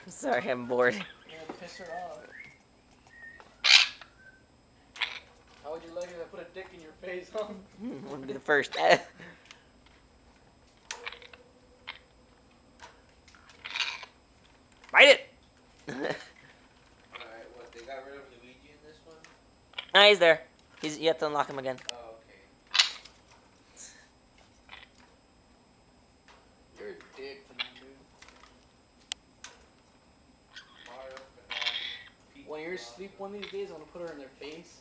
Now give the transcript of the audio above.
Sorry, I'm bored. Yeah, piss her off. How would you like if I put a dick in your face, huh? Wanna be the first. Bite it! Alright, what, they got rid of Luigi in this one? No, he's there. You have to unlock him again. Oh, okay. You're a dick, Fernando. Mario, Konami, Peach When you're Blossom. asleep one of these days, I'm gonna put her in their face.